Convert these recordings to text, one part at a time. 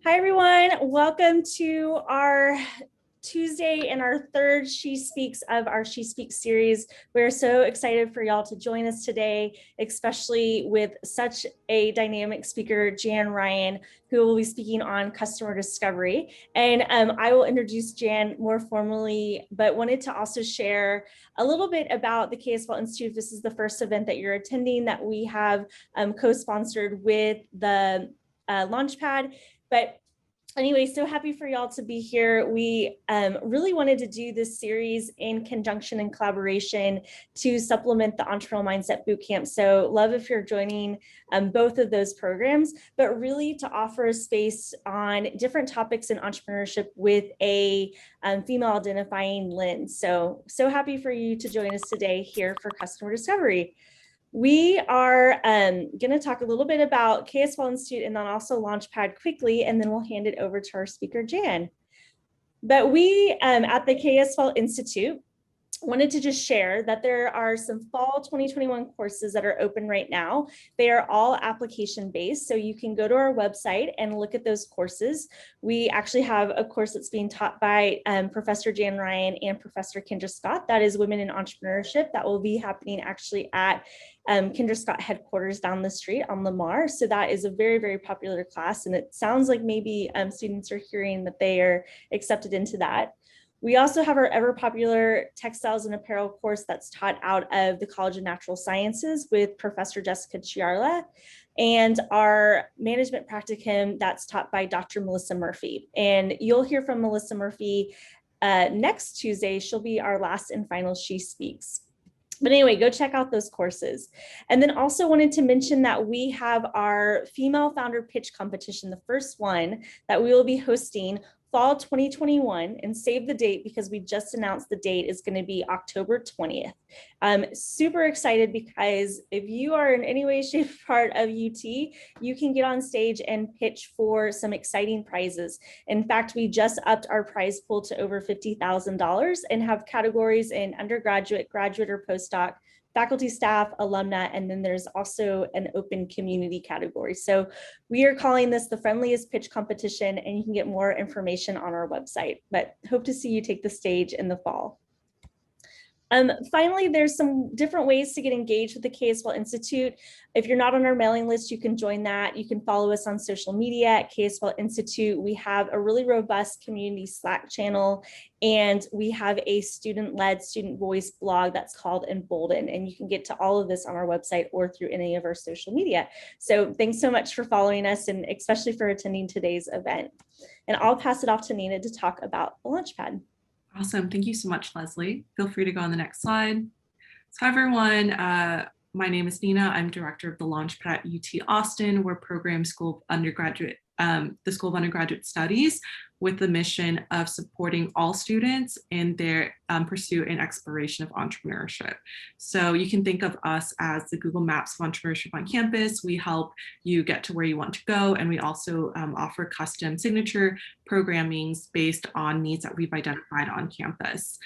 Hi, everyone. Welcome to our Tuesday and our third She Speaks of our She Speaks series. We're so excited for y'all to join us today, especially with such a dynamic speaker, Jan Ryan, who will be speaking on customer discovery. And I will introduce Jan more formally, but wanted to also share a little bit about the KSL Institute. This is the first event that you're attending that we have co-sponsored with the Launchpad. But anyway, so happy for y'all to be here. We really wanted to do this series in conjunction and collaboration to supplement the Entrepreneurial Mindset Bootcamp. So love if you're joining both of those programs, but really to offer a space on different topics in entrepreneurship with a female identifying lens. So happy for you to join us today here for Customer Discovery. We are going to talk a little bit about KSL Institute and then also Launchpad quickly, and then we'll hand it over to our speaker, Jan. But we at the KSL Institute wanted to just share that there are some fall 2021 courses that are open right now. They are all application based, so you can go to our website and look at those courses. We actually have a course that's being taught by Professor Jan Ryan and Professor Kendra Scott. That is Women in Entrepreneurship. That will be happening actually at Kendra Scott headquarters down the street on Lamar. So that is a very, very popular class. And it sounds like maybe students are hearing that they are accepted into that. We also have our ever popular textiles and apparel course that's taught out of the College of Natural Sciences with Professor Jessica Chiarla, and our management practicum that's taught by Dr. Melissa Murphy. And you'll hear from Melissa Murphy next Tuesday. She'll be our last and final She Speaks. But anyway, go check out those courses. And then also wanted to mention that we have our female founder pitch competition, the first one that we will be hosting fall 2021, and save the date because we just announced the date is going to be October 20th. I'm super excited because if you are in any way, shape, or part of UT, you can get on stage and pitch for some exciting prizes. In fact, we just upped our prize pool to over $50,000 and have categories in undergraduate, graduate, or postdoc, faculty, staff, alumni, and then there's also an open community category. So we are calling this the friendliest pitch competition, and you can get more information on our website, but hope to see you take the stage in the fall. Finally, there's some different ways to get engaged with the KSL Institute. If you're not on our mailing list, you can join that. You can follow us on social media at KSL Institute. We have a really robust community Slack channel, and we have a student-led, student voice blog that's called Embolden, and you can get to all of this on our website or through any of our social media. So thanks so much for following us, and especially for attending today's event. And I'll pass it off to Nina to talk about the Launchpad. Awesome. Thank you so much, Leslie. Feel free to go on the next slide. So hi, everyone. My name is Nina. I'm director of the Launchpad at UT Austin. We're program school of undergraduate, the School of Undergraduate Studies, with the mission of supporting all students in their pursuit and exploration of entrepreneurship. So you can think of us as the Google Maps of entrepreneurship on campus. We help you get to where you want to go, and we also offer custom signature programmings based on needs that we've identified on campus.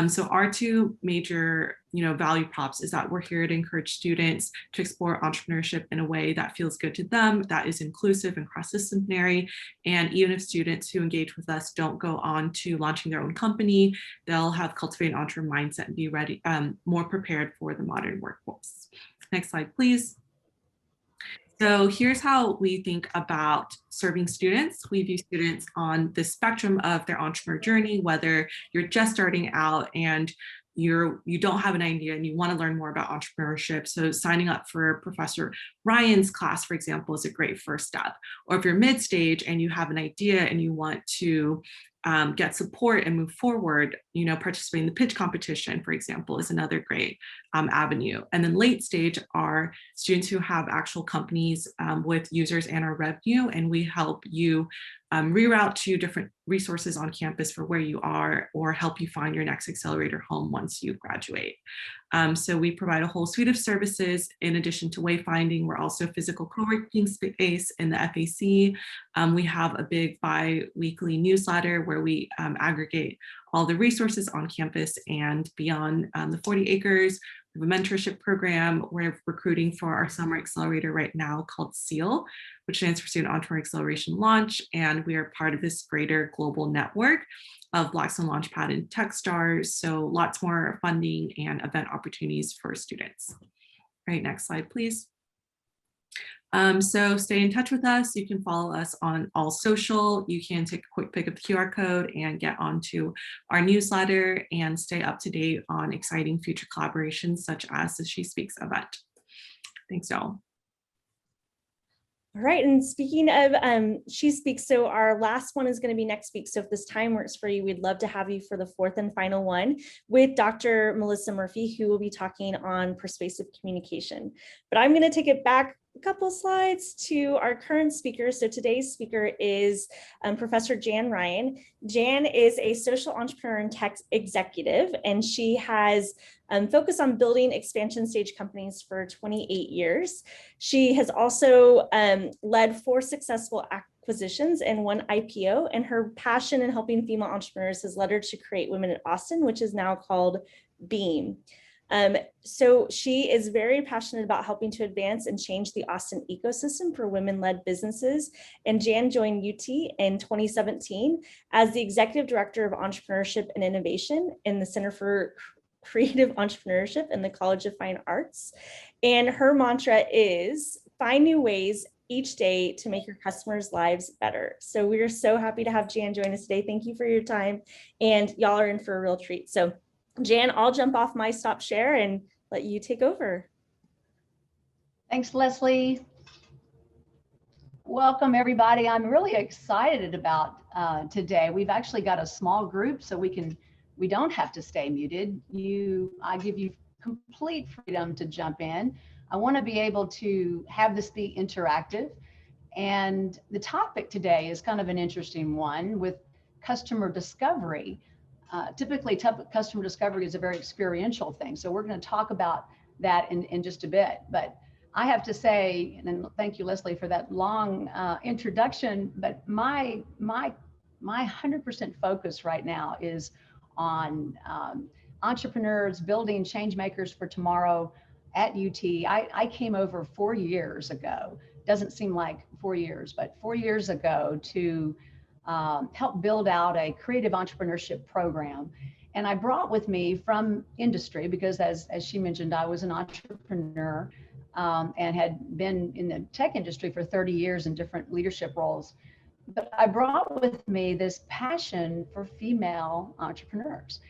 So our two major value props is that we're here to encourage students to explore entrepreneurship in a way that feels good to them, that is inclusive and cross-disciplinary. And even if students who engage with us don't go on to launching their own company, they'll have cultivated an entrepreneur mindset and be ready, more prepared for the modern workforce. Next slide, please. So here's how we think about serving students. We view students on the spectrum of their entrepreneur journey, whether you're just starting out and you don't have an idea and you want to learn more about entrepreneurship. So signing up for Professor Ryan's class, for example, is a great first step. Or if you're mid-stage and you have an idea and you want to get support and move forward, participating in the pitch competition, for example, is another great avenue. And then late stage are students who have actual companies with users and our revenue, and we help you reroute to different resources on campus for where you are, or help you find your next accelerator home once you graduate. So we provide a whole suite of services. In addition to wayfinding, we're also a physical co-working space in the FAC. We have a big bi-weekly newsletter where we aggregate all the resources on campus and beyond the 40 acres. We have a mentorship program. We're recruiting for our summer accelerator right now called SEAL, which stands for Student Entrepreneur Acceleration Launch. And we are part of this greater global network of Blackstone Launchpad and Techstars. So lots more funding and event opportunities for students. All right, next slide, please. So stay in touch with us. You can follow us on all social. You can take a quick pick of the QR code and get onto our newsletter and stay up to date on exciting future collaborations such as the SHEspeaks event. Thanks, y'all. All right, and speaking of SHEspeaks, so our last one is going to be next week. So if this time works for you, we'd love to have you for the fourth and final one with Dr. Melissa Murphy, who will be talking on persuasive communication. But I'm going to take it back a couple slides to our current speaker. So today's speaker is Professor Jan Ryan. Jan is a social entrepreneur and tech executive, and she has focused on building expansion stage companies for 28 years. She has also led 4 successful acquisitions and 1 IPO, and her passion in helping female entrepreneurs has led her to create Women in Austin, which is now called Beam. So she is very passionate about helping to advance and change the Austin ecosystem for women-led businesses. And Jan joined UT in 2017 as the Executive Director of Entrepreneurship and Innovation in the Center for Creative Entrepreneurship in the College of Fine Arts. And her mantra is find new ways each day to make your customers' lives better. So we are so happy to have Jan join us today. Thank you for your time. And y'all are in for a real treat. So Jan, I'll jump off my stop share and let you take over. Thanks, Leslie. Welcome, everybody. I'm really excited about today. We've actually got a small group, so we don't have to stay muted. I give you complete freedom to jump in. I want to be able to have this be interactive. And the topic today is kind of an interesting one with customer discovery. Typically, customer discovery is a very experiential thing. So we're going to talk about that in just a bit. But I have to say, and thank you, Leslie, for that long introduction, but my 100% focus right now is on entrepreneurs building change makers for tomorrow at UT. I came over 4 years ago. Doesn't seem like 4 years, but 4 years ago to help build out a creative entrepreneurship program. And I brought with me from industry, because as she mentioned, I was an entrepreneur and had been in the tech industry for 30 years in different leadership roles. But I brought with me this passion for female entrepreneurs.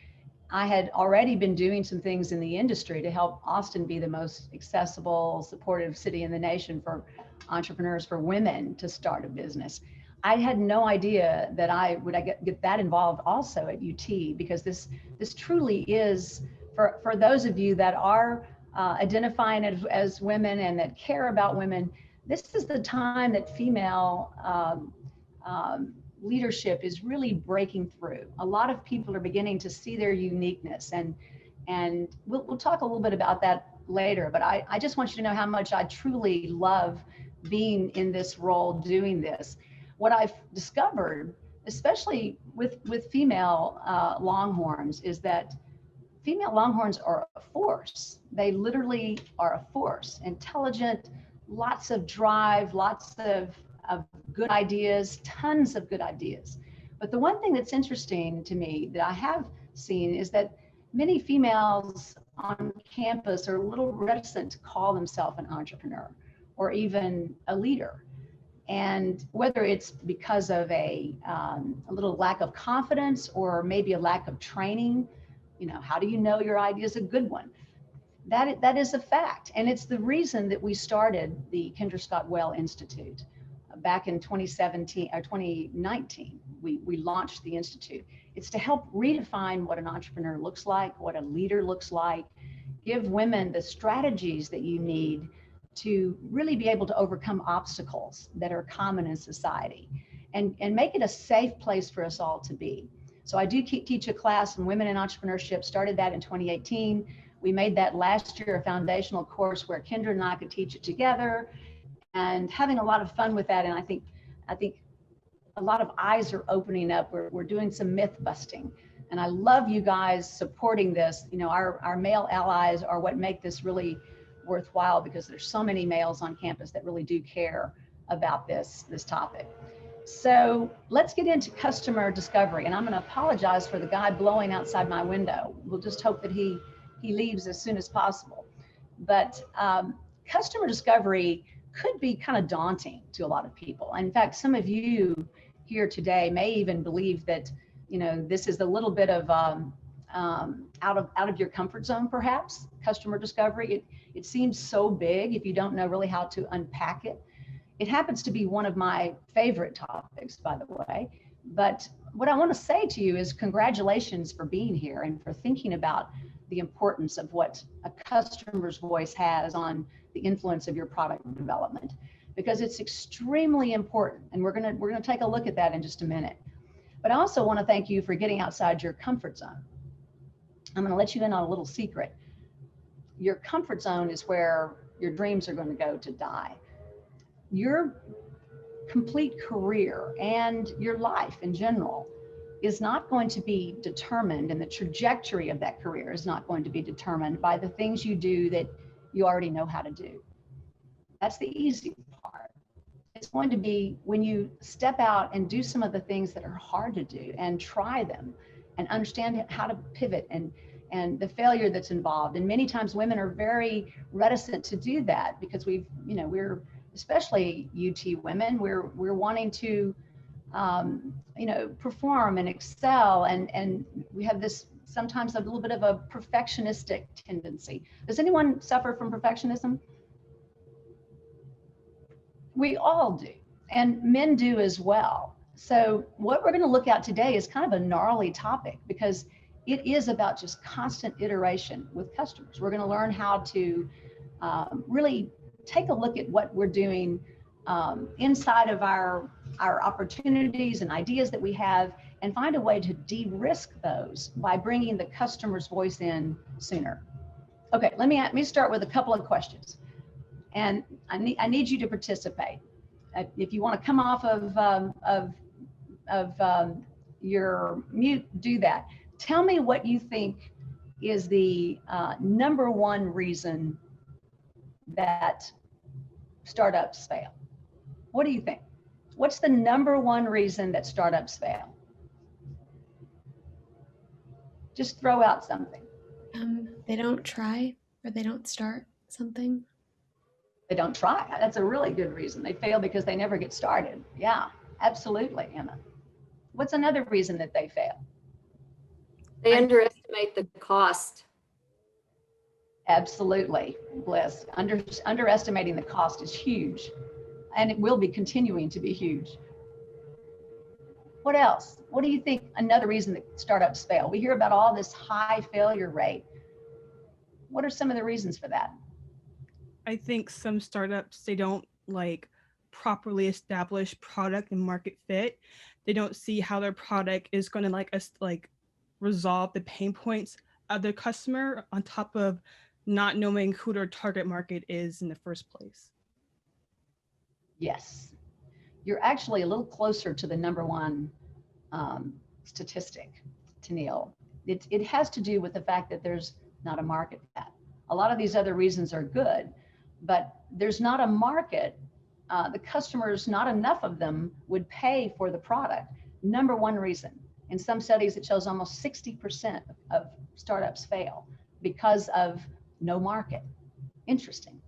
I had already been doing some things in the industry to help Austin be the most accessible, supportive city in the nation for entrepreneurs, for women to start a business. I had no idea that I would get that involved also at UT, because this truly is, for those of you that are identifying as women and that care about women, this is the time that female leadership is really breaking through. A lot of people are beginning to see their uniqueness, and we'll talk a little bit about that later, but I just want you to know how much I truly love being in this role, doing this. What I've discovered, especially with female Longhorns, is that female Longhorns are a force. They literally are a force. Intelligent, lots of drive, lots of good ideas, tons of good ideas. But the one thing that's interesting to me that I have seen is that many females on campus are a little reticent to call themselves an entrepreneur or even a leader. And whether it's because of a little lack of confidence or maybe a lack of training, how do you know your idea is a good one? That is a fact. And it's the reason that we started the Kendra Scott Institute back in 2017 or 2019. We launched the Institute. It's to help redefine what an entrepreneur looks like, what a leader looks like, give women the strategies that you need to really be able to overcome obstacles that are common in society, and make it a safe place for us all to be. So I do teach a class in Women in Entrepreneurship, started that in 2018. We made that last year a foundational course where Kendra and I could teach it together, and having a lot of fun with that. And I think a lot of eyes are opening up. We're doing some myth busting. And I love you guys supporting this. You know, our male allies are what make this really worthwhile, because there's so many males on campus that really do care about this topic. So let's get into customer discovery. And I'm going to apologize for the guy blowing outside my window. We'll just hope that he leaves as soon as possible. But customer discovery could be kind of daunting to a lot of people. In fact, some of you here today may even believe that, you know, this is a little bit of out of your comfort zone, perhaps. Customer discovery, it seems so big if you don't know really how to unpack it. It happens to be one of my favorite topics, by the way. But what I want to say to you is congratulations for being here and for thinking about the importance of what a customer's voice has on the influence of your product development, because it's extremely important. And we're gonna take a look at that in just a minute. But I also want to thank you for getting outside your comfort zone. I'm going to let you in on a little secret. Your comfort zone is where your dreams are going to go to die. Your complete career and your life in general is not going to be determined, and the trajectory of that career is not going to be determined by the things you do that you already know how to do. That's the easy part. It's going to be when you step out and do some of the things that are hard to do and try them and understand how to pivot and the failure that's involved. And many times women are very reticent to do that because we're especially UT women, we're wanting to perform and excel, and we have this sometimes a little bit of a perfectionistic tendency. Does anyone suffer from perfectionism? We all do, and men do as well. So what we're going to look at today is kind of a gnarly topic, because it is about just constant iteration with customers. We're going to learn how to really take a look at what we're doing inside of our opportunities and ideas that we have, and find a way to de-risk those by bringing the customer's voice in sooner. Okay, let me start with a couple of questions, and I need you to participate. If you want to come off of your mute, do that. Tell me what you think is the number one reason that startups fail. What do you think? What's the number one reason that startups fail? Just throw out something. They don't try, or they don't start something. They don't try. That's a really good reason. They fail because they never get started. Yeah, absolutely, Emma. What's another reason that they fail? They underestimate the cost. Absolutely, Bliss. Underestimating the cost is huge, and it will be continuing to be huge. What else? What do you think another reason that startups fail? We hear about all this high failure rate. What are some of the reasons for that? I think some startups, they don't properly establish product and market fit. They don't see how their product is going to resolve the pain points of their customer, on top of not knowing who their target market is in the first place. Yes, you're actually a little closer to the number one statistic, Tennille. It has to do with the fact that there's not a market for that. A lot of these other reasons are good, but there's not a market. The customers, not enough of them would pay for the product. Number one reason. In some studies, it shows almost 60% of startups fail because of no market. Interesting.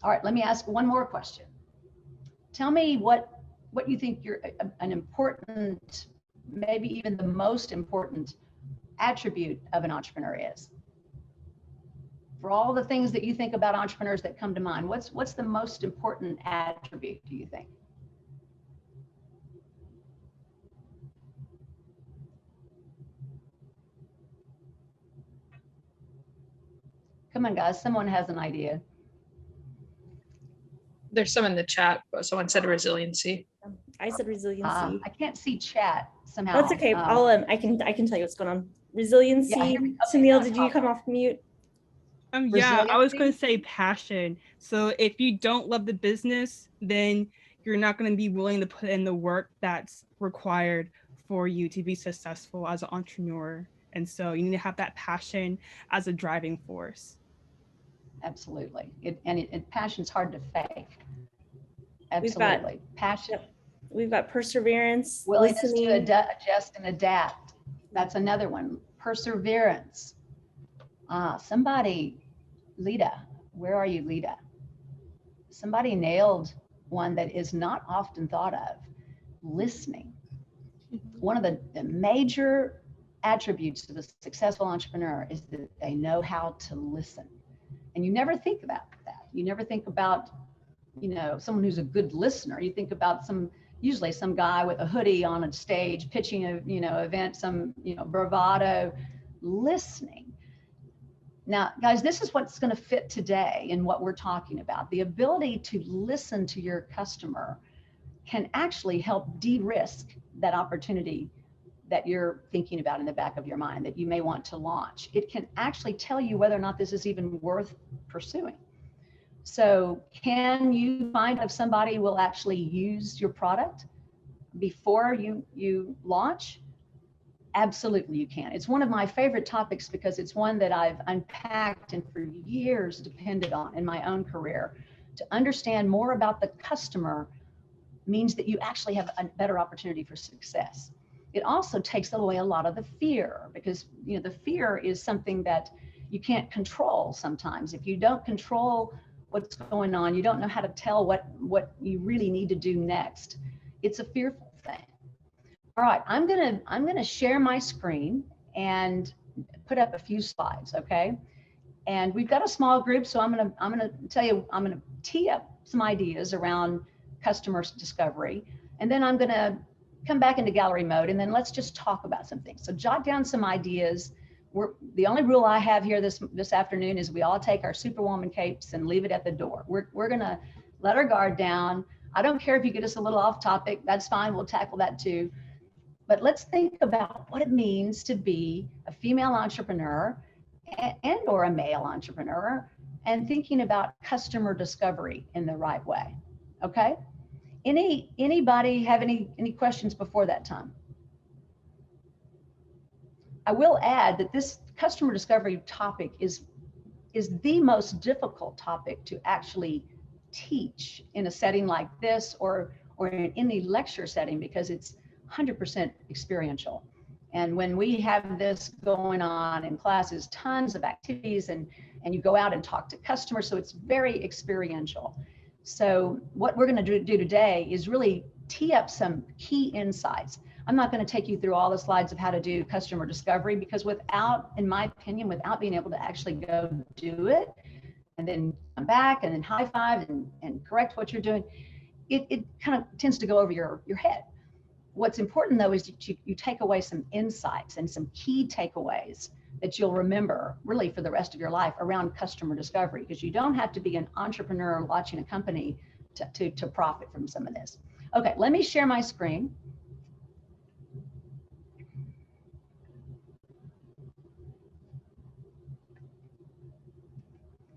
All right, let me ask one more question. Tell me what you think an important, maybe even the most important attribute of an entrepreneur is. For all the things that you think about entrepreneurs that come to mind, what's the most important attribute, do you think? Come on, guys, someone has an idea. There's some in the chat, but someone said resiliency. I said resiliency. I can't see chat somehow. That's okay. I can tell you what's going on. Resiliency. Yeah, Tennille, did you come off mute? Yeah, I was going to say passion. So if you don't love the business, then you're not going to be willing to put in the work that's required for you to be successful as an entrepreneur. And so you need to have that passion as a driving force. Absolutely. Passion's hard to fake. Absolutely. Passion. We've got perseverance, Willingness listening. to adjust and adapt. That's another one. Perseverance. Somebody, Lita, where are you, Lita? Somebody nailed one that is not often thought of. Listening. One of the major attributes of a successful entrepreneur is that they know how to listen. And you never think about that. You never think about, someone who's a good listener. You think about usually some guy with a hoodie on a stage pitching a, event, some, bravado. Listening. Now, guys, this is what's going to fit today in what we're talking about. The ability to listen to your customer can actually help de-risk that opportunity that you're thinking about in the back of your mind that you may want to launch. It can actually tell you whether or not this is even worth pursuing. So can you find if somebody will actually use your product before you launch? Absolutely, you can. It's one of my favorite topics because it's one that I've unpacked and for years depended on in my own career. To understand more about the customer means that you actually have a better opportunity for success. It also takes away a lot of the fear because, the fear is something that you can't control sometimes. If you don't control what's going on, you don't know how to tell what you really need to do next. It's a fearful thing. All right, I'm gonna share my screen and put up a few slides, okay? And we've got a small group, so I'm gonna tee up some ideas around customer discovery, and then I'm gonna come back into gallery mode, and then let's just talk about some things. So jot down some ideas. The only rule I have here this afternoon is we all take our Superwoman capes and leave it at the door. We're gonna let our guard down. I don't care if you get us a little off topic, that's fine, we'll tackle that too. But let's think about what it means to be a female entrepreneur and or a male entrepreneur and thinking about customer discovery in the right way, okay? Anybody have any questions before that time? I will add that this customer discovery topic is the most difficult topic to actually teach in a setting like this or in any lecture setting because it's 100% experiential. And when we have this going on in classes, tons of activities and you go out and talk to customers, so it's very experiential. So what we're going to do today is really tee up some key insights. I'm not going to take you through all the slides of how to do customer discovery because in my opinion, without being able to actually go do it and then come back and then high five and correct what you're doing, it kind of tends to go over your head. What's important though is that you take away some insights and some key takeaways that you'll remember really for the rest of your life around customer discovery, because you don't have to be an entrepreneur launching a company to profit from some of this. Okay, let me share my screen.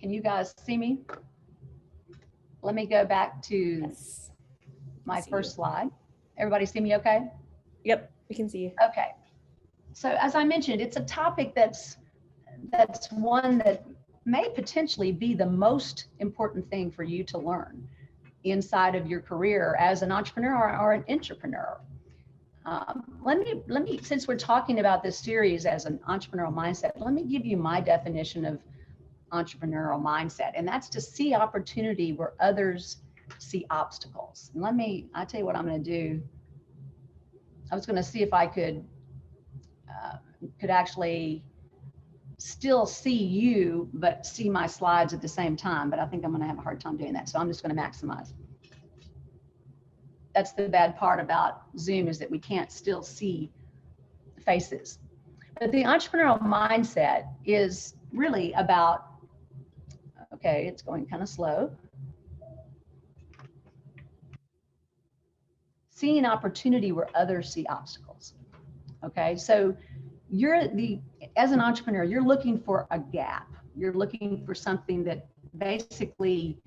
Can you guys see me? Let me go back to my first slide. Everybody see me okay? Yep, we can see you. Okay. So as I mentioned, it's a topic that's one that may potentially be the most important thing for you to learn inside of your career as an entrepreneur or an intrapreneur. Let me, since we're talking about this series as an entrepreneurial mindset, let me give you my definition of entrepreneurial mindset, and that's to see opportunity where others see obstacles. And I'll tell you what I'm going to do. I was going to see if I could actually still see you, but see my slides at the same time, but I think I'm going to have a hard time doing that. So I'm just going to maximize. That's the bad part about Zoom, is that we can't still see faces. But the entrepreneurial mindset is really about, okay, it's going kind of slow. Seeing opportunity where others see obstacles. Okay, so as an entrepreneur, you're looking for a gap. You're looking for something that basically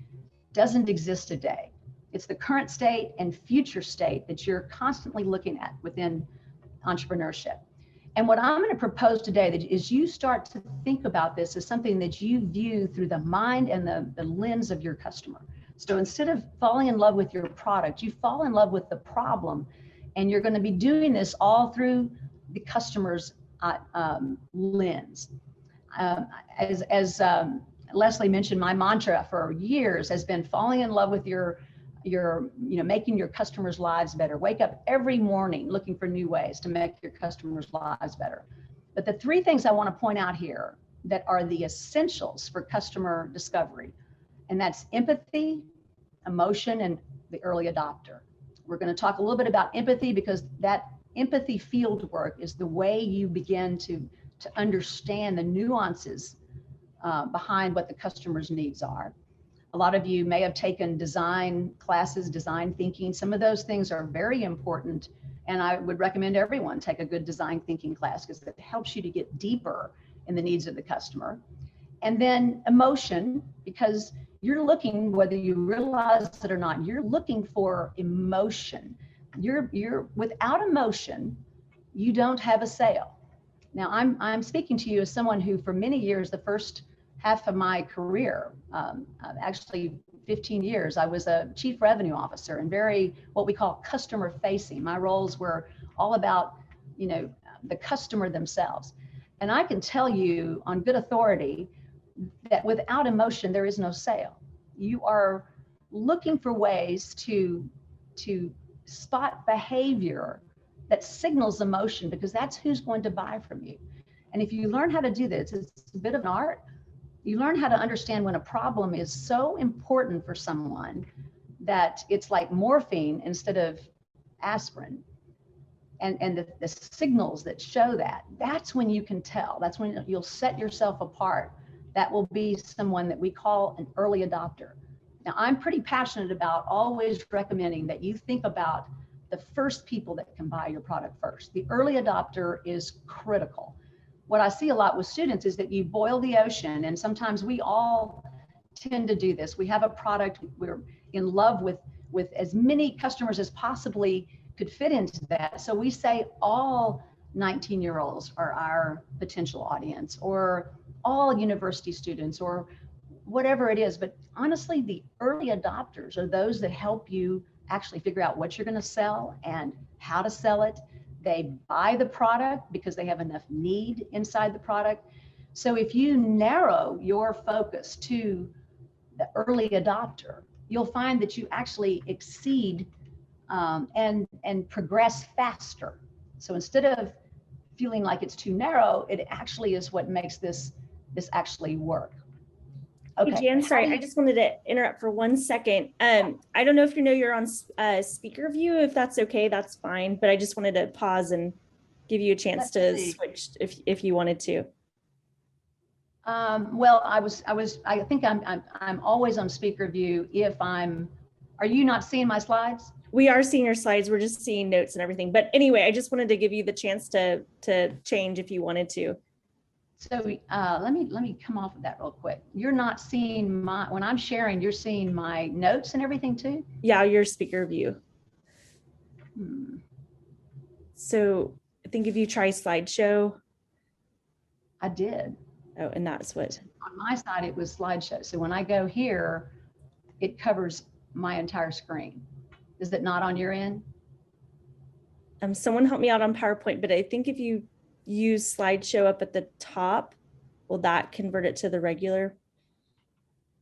doesn't exist today. It's the current state and future state that you're constantly looking at within entrepreneurship. And what I'm going to propose today is you start to think about this as something that you view through the mind and the lens of your customer. So instead of falling in love with your product, you fall in love with the problem, and you're going to be doing this all through the customer's lens. As Leslie mentioned, my mantra for years has been falling in love with your making your customers' lives better. Wake up every morning looking for new ways to make your customers' lives better. But the three things I want to point out here that are the essentials for customer discovery, and that's empathy, emotion, and the early adopter. We're going to talk a little bit about empathy, because that empathy field work is the way you begin to understand the nuances behind what the customer's needs are. A lot of you may have taken design classes, design thinking. Some of those things are very important, and I would recommend everyone take a good design thinking class, because it helps you to get deeper in the needs of the customer. And then emotion, because you're looking, whether you realize it or not, you're looking for emotion. You're without emotion, you don't have a sale. Now, I'm speaking to you as someone who, for many years, the first half of my career, actually 15 years, I was a chief revenue officer and very what we call customer facing. My roles were all about, the customer themselves. And I can tell you on good authority that without emotion, there is no sale. You are looking for ways to spot behavior that signals emotion, because that's who's going to buy from you. And if you learn how to do this, it's a bit of an art. You learn how to understand when a problem is so important for someone that it's like morphine instead of aspirin. And the signals that show that, that's when you can tell. That's when you'll set yourself apart. That will be someone that we call an early adopter. Now, I'm pretty passionate about always recommending that you think about the first people that can buy your product first. The early adopter is critical. What I see a lot with students is that you boil the ocean, and sometimes we all tend to do this. We have a product, we're in love with as many customers as possibly could fit into that. So we say all 19-year-olds are our potential audience, or all university students, or whatever it is. But honestly, the early adopters are those that help you actually figure out what you're going to sell and how to sell it. They buy the product because they have enough need inside the product. So if you narrow your focus to the early adopter, you'll find that you actually exceed and progress faster. So instead of feeling like it's too narrow, it actually is what makes this actually work. Okay. Hey, Jan, sorry, I just wanted to interrupt for 1 second. I don't know if you're on speaker view. If that's okay, that's fine. But I just wanted to pause and give you a chance to switch if you wanted to. Well, I think I'm always on speaker view. Are you not seeing my slides? We are seeing your slides. We're just seeing notes and everything. But anyway, I just wanted to give you the chance to change if you wanted to. So let me come off of that real quick. You're not seeing when I'm sharing, you're seeing my notes and everything too? Yeah, your speaker view. So I think if you try slideshow. I did. Oh, and that's what. On my side, it was slideshow. So when I go here, it covers my entire screen. Is it not on your end? Someone help me out on PowerPoint, but I think if you use slideshow up at the top, will that convert it to the regular?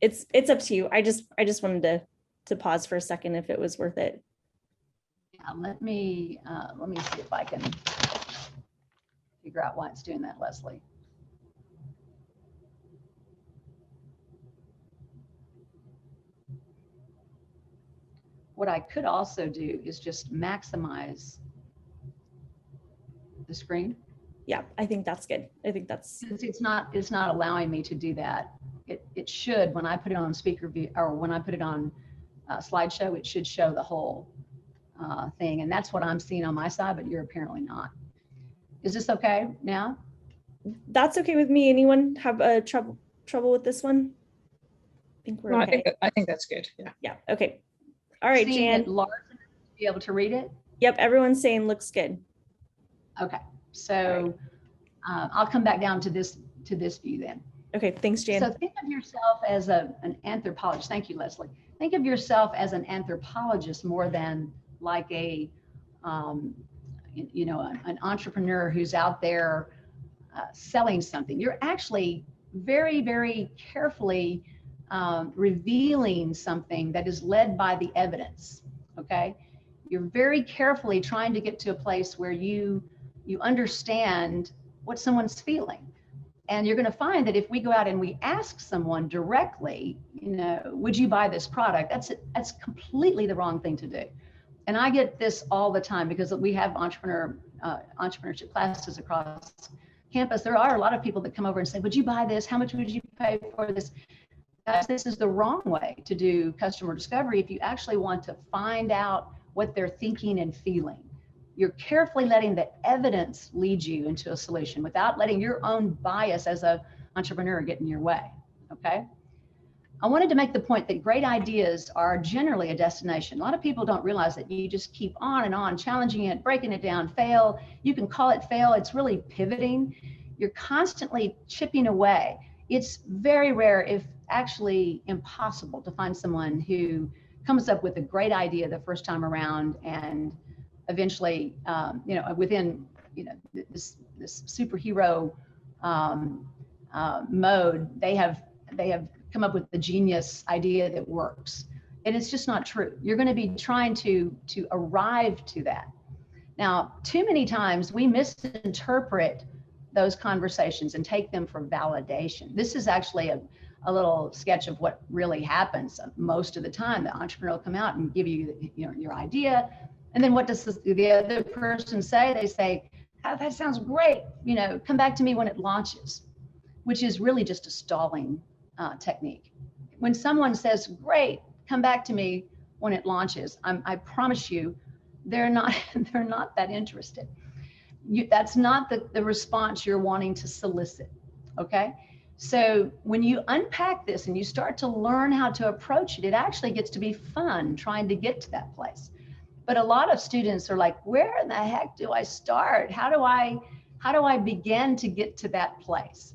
It's up to you. I just wanted to pause for a second if it was worth it. Yeah, let me see if I can figure out why it's doing that, Leslie. What I could also do is just maximize the screen. Yeah, I think that's good. I think that's. It's not allowing me to do that. It should, when I put it on speaker view, or when I put it on slideshow, it should show the whole thing. And that's what I'm seeing on my side, but you're apparently not. Is this okay now? That's okay with me. Anyone have trouble with this one? I think we're okay. I think that's good. Yeah. Yeah. Okay. All right, Seeing Jan. it large enough to be able to read it? Yep. Everyone's saying looks good. Okay, so I'll come back down to this view then. Okay, thanks, Jan. So think of yourself as an anthropologist. Thank you, Leslie. Think of yourself as an anthropologist more than like an entrepreneur who's out there selling something. You're actually very, very carefully revealing something that is led by the evidence, okay? You're very carefully trying to get to a place where you understand what someone's feeling. And you're going to find that if we go out and we ask someone directly, would you buy this product? That's completely the wrong thing to do. And I get this all the time because we have entrepreneurship classes across campus. There are a lot of people that come over and say, would you buy this? How much would you pay for this? Guys, this is the wrong way to do customer discovery if you actually want to find out what they're thinking and feeling. You're carefully letting the evidence lead you into a solution without letting your own bias as an entrepreneur get in your way, okay? I wanted to make the point that great ideas are generally a destination. A lot of people don't realize that you just keep on and on, challenging it, breaking it down, fail. You can call it fail. It's really pivoting. You're constantly chipping away. It's very rare, if actually impossible, to find someone who comes up with a great idea the first time around and eventually, within, this superhero mode, they have come up with the genius idea that works. And it's just not true. You're going to be trying to arrive to that. Now, too many times we misinterpret those conversations and take them for validation. This is actually a little sketch of what really happens most of the time. The entrepreneur will come out and give you, your idea. And then what does the other person say? They say, oh, that sounds great. Come back to me when it launches, which is really just a stalling technique. When someone says, great, come back to me when it launches, I promise you, they're not that interested. That's not the response you're wanting to solicit, okay? So when you unpack this and you start to learn how to approach it, it actually gets to be fun trying to get to that place. But a lot of students are like, where in the heck do I start? How do I begin to get to that place?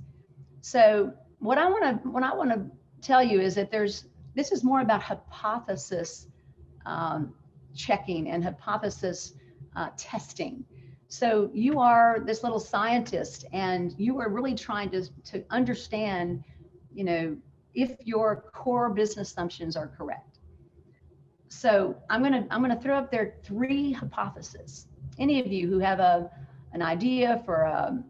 So what I want to tell you is that this is more about hypothesis checking and hypothesis testing. So you are this little scientist and you are really trying to understand, if your core business assumptions are correct. So I'm gonna throw up there 3 hypotheses. Any of you who have an idea for a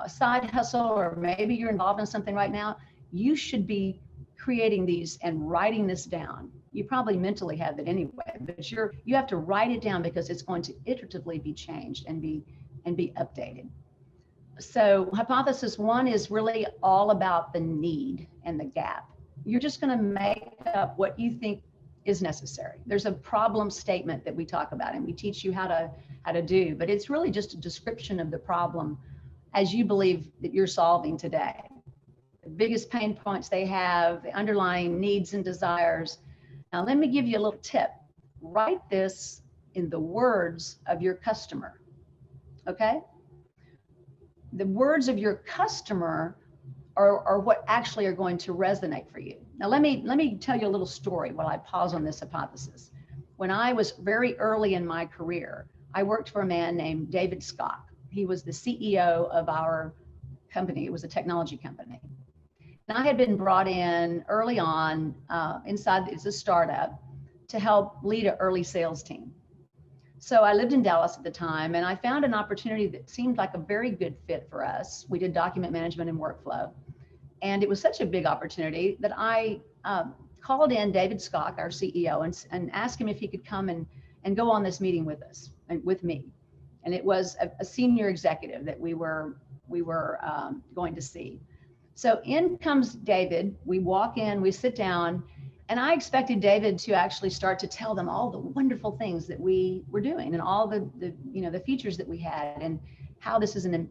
side hustle, or maybe you're involved in something right now, you should be creating these and writing this down. You probably mentally have it anyway, but you have to write it down because it's going to iteratively be changed and be updated. So hypothesis 1 is really all about the need and the gap. You're just going to make up what you think is necessary. There's a problem statement that we talk about and we teach you how to do, but it's really just a description of the problem as you believe that you're solving today. The biggest pain points they have, the underlying needs and desires. Now, let me give you a little tip. Write this in the words of your customer, okay? The words of your customer are what actually are going to resonate for you. Now, let me tell you a little story while I pause on this hypothesis. When I was very early in my career, I worked for a man named David Scott. He was the CEO of our company. It was a technology company. And I had been brought in early on inside, it's a startup, to help lead an early sales team. So I lived in Dallas at the time, and I found an opportunity that seemed like a very good fit for us. We did document management and workflow. And it was such a big opportunity that I called in David Scott, our CEO, and asked him if he could come and go on this meeting with us, with me. And it was a senior executive that we were going to see. So in comes David, we walk in, we sit down, and I expected David to actually start to tell them all the wonderful things that we were doing and all the features that we had and how this is an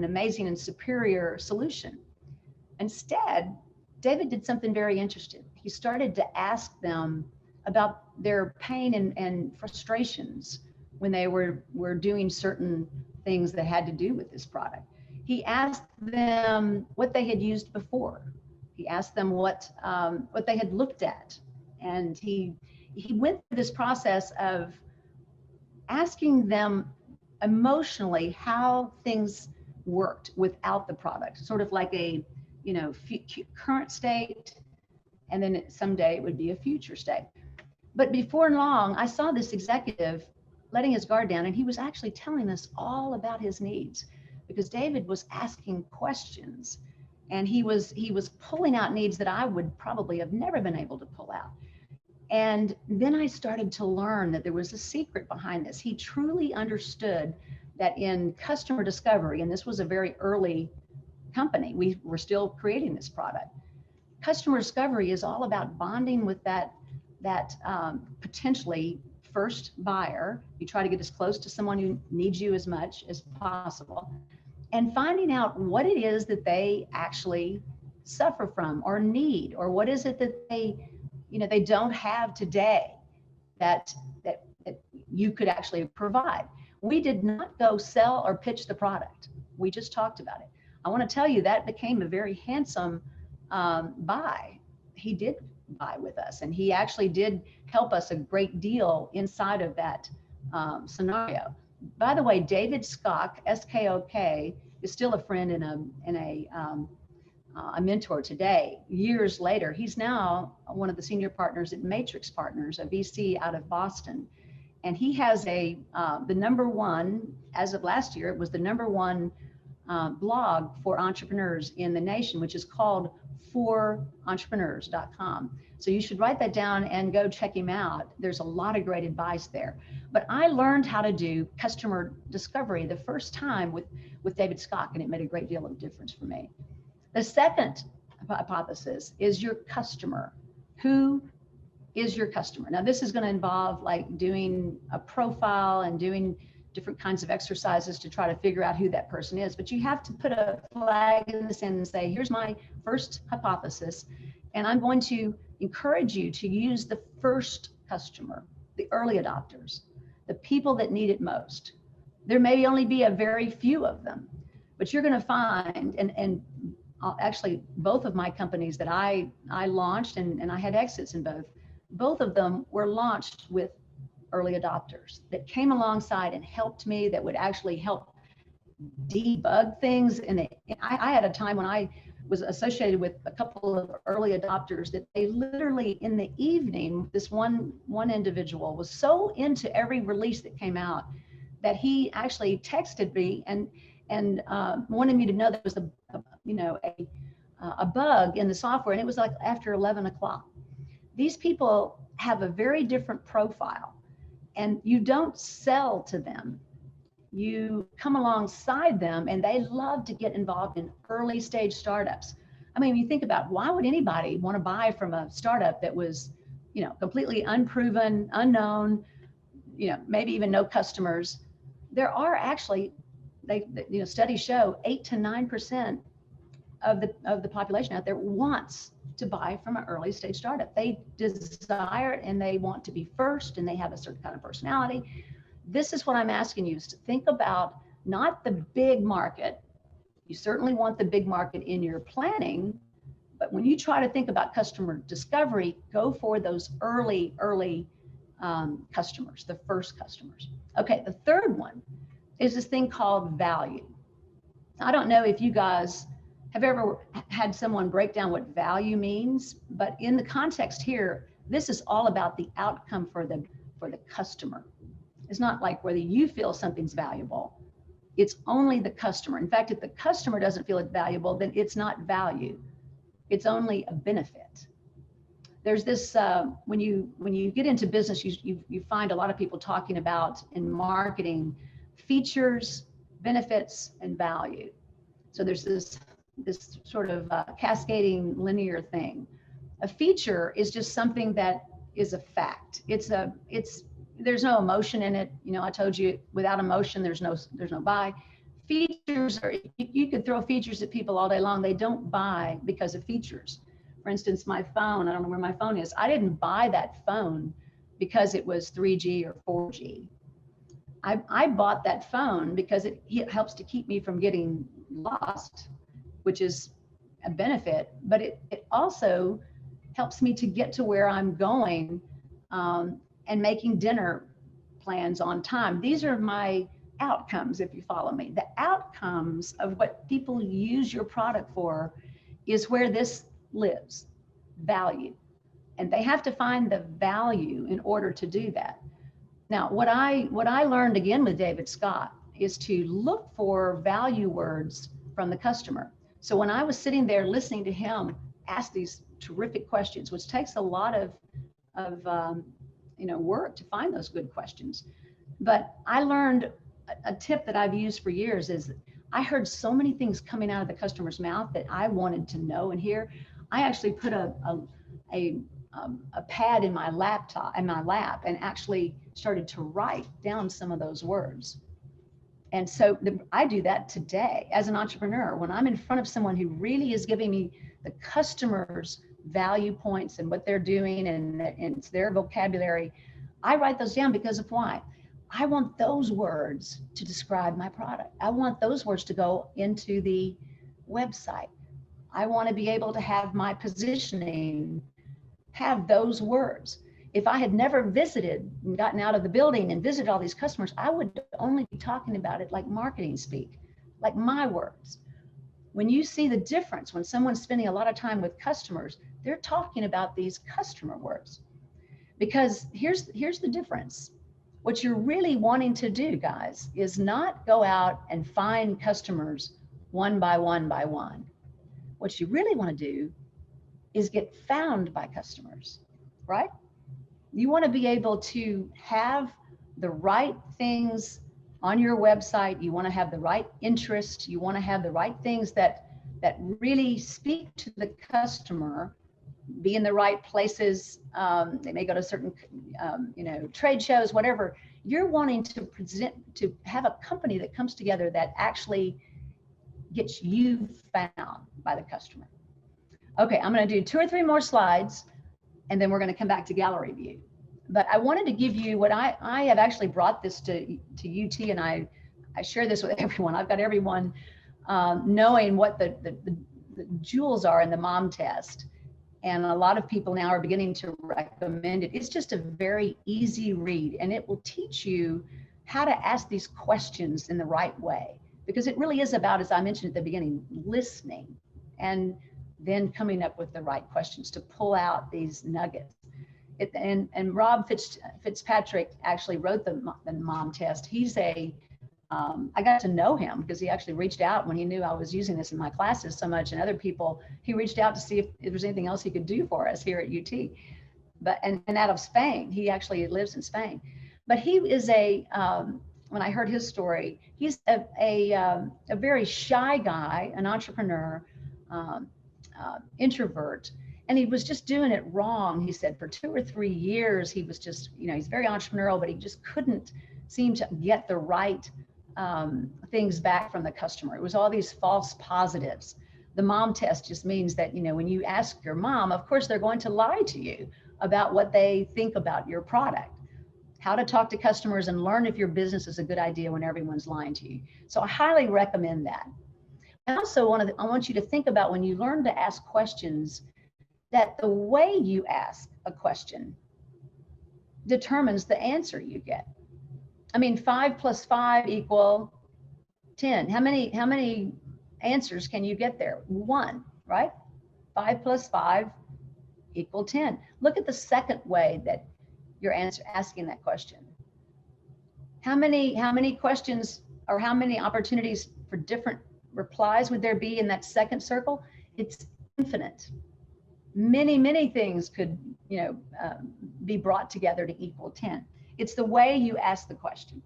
amazing and superior solution. Instead, David did something very interesting. He started to ask them about their pain and frustrations when they were doing certain things that had to do with this product. He asked them what they had used before. He asked them what they had looked at. And he went through this process of asking them emotionally how things worked without the product, sort of like a, current state, and then someday it would be a future state. But before long, I saw this executive letting his guard down, and he was actually telling us all about his needs, because David was asking questions, and he was pulling out needs that I would probably have never been able to pull out. And then I started to learn that there was a secret behind this. He truly understood that in customer discovery, and this was a very early company, we were still creating this product. Customer discovery is all about bonding with that potentially first buyer. You try to get as close to someone who needs you as much as possible, and finding out what it is that they actually suffer from or need, or what is it that they don't have today that you could actually provide. We did not go sell or pitch the product. We just talked about it. I want to tell you that became a very handsome buy. He did buy with us, and he actually did help us a great deal inside of that scenario. By the way, David Scott, S-K-O-K, is still a friend and a mentor today. Years later, he's now one of the senior partners at Matrix Partners, a VC out of Boston. And he has the number one, as of last year, it was the number one blog for entrepreneurs in the nation, which is called forentrepreneurs.com. So you should write that down and go check him out. There's a lot of great advice there. But I learned how to do customer discovery the first time with David Scott, and it made a great deal of difference for me. The second hypothesis is your customer. Who is your customer? Now, this is going to involve like doing a profile and doing different kinds of exercises to try to figure out who that person is. But you have to put a flag in the sand and say, here's my first hypothesis, and I'm going to encourage you to use the first customer, the early adopters, the people that need it most. There may only be a very few of them, but you're going to find, and actually both of my companies that I launched, and I had exits in both of them were launched with early adopters that came alongside and helped me, that would actually help debug things. And I had a time when I was associated with a couple of early adopters that they literally in the evening, this one individual was so into every release that came out that he actually texted me and wanted me to know there was a bug in the software, and it was like after 11 o'clock. These people have a very different profile, and you don't sell to them. You come alongside them, and they love to get involved in early stage startups. I mean, you think about, why would anybody want to buy from a startup that was, completely unproven, unknown, maybe even no customers? There are actually, studies show 8 to 9% of the population out there wants to buy from an early stage startup. They desire it, and they want to be first, and they have a certain kind of personality. This is what I'm asking you, is to think about not the big market. You certainly want the big market in your planning, but when you try to think about customer discovery, go for those early customers, the first customers. Okay, the third one is this thing called value. I don't know if you guys have ever had someone break down what value means, but in the context here, this is all about the outcome for the customer. It's not like whether you feel something's valuable. It's only the customer. In fact, if the customer doesn't feel it valuable, then it's not value. It's only a benefit. There's this, when you get into business, you find a lot of people talking about in marketing features, benefits, and value. So there's this sort of cascading linear thing. A feature is just something that is a fact. There's no emotion in it. I told you, without emotion, there's no buy. Features are, you could throw features at people all day long. They don't buy because of features. For instance, my phone, I don't know where my phone is. I didn't buy that phone because it was 3G or 4G. I bought that phone because it helps to keep me from getting lost, which is a benefit, but it also helps me to get to where I'm going, and making dinner plans on time. These are my outcomes, if you follow me. The outcomes of what people use your product for is where this lives, value. And they have to find the value in order to do that. Now, what I learned again with David Scott is to look for value words from the customer. So when I was sitting there listening to him ask these terrific questions, which takes a lot of work to find those good questions. But I learned a tip that I've used for years is I heard so many things coming out of the customer's mouth that I wanted to know and hear. I actually put a pad in my lap and actually started to write down some of those words. And so I do that today as an entrepreneur. When I'm in front of someone who really is giving me the customer's value points and what they're doing and it's their vocabulary, I write those down because of why? I want those words to describe my product. I want those words to go into the website. I want to be able to have my positioning have those words. If I had never visited and gotten out of the building and visited all these customers, I would only be talking about it like marketing speak, like my words. When you see the difference, when someone's spending a lot of time with customers, they're talking about these customer words. Because here's the difference. What you're really wanting to do, guys, is not go out and find customers one by one by one. What you really want to do is get found by customers, right? You want to be able to have the right things on your website. You want to have the right interest. You want to have the right things that really speak to the customer, be in the right places. They may go to certain, trade shows, whatever. You're wanting to have a company that comes together that actually gets you found by the customer. Okay, I'm going to do 2 or 3 more slides, and then we're going to come back to gallery view. But I wanted to give you what I have actually brought this to UT, and I share this with everyone. I've got everyone knowing what the jewels are in the mom test. And a lot of people now are beginning to recommend it. It's just a very easy read, and it will teach you how to ask these questions in the right way. Because it really is about, as I mentioned at the beginning, listening and then coming up with the right questions to pull out these nuggets. And Rob Fitzpatrick actually wrote the mom test. He's I got to know him because he actually reached out when he knew I was using this in my classes so much, and other people, he reached out to see if there was anything else he could do for us here at UT. But and out of Spain, he actually lives in Spain. But he is when I heard his story, he's a very shy guy, an entrepreneur, introvert, and he was just doing it wrong. He said for 2 or 3 years, he was just, he's very entrepreneurial, but he just couldn't seem to get the right things back from the customer. It was all these false positives. The mom test just means that, when you ask your mom, of course, they're going to lie to you about what they think about your product, how to talk to customers and learn if your business is a good idea when everyone's lying to you. So I highly recommend that. I also I want you to think about when you learn to ask questions, that the way you ask a question determines the answer you get. I mean, 5 + 5 = 10. How many answers can you get there? 1, right? 5 + 5 = 10. Look at the second way that you're asking that question. How many questions or how many opportunities for different replies would there be in that second circle? It's infinite. Many things could, be brought together to equal 10. It's the way you ask the question.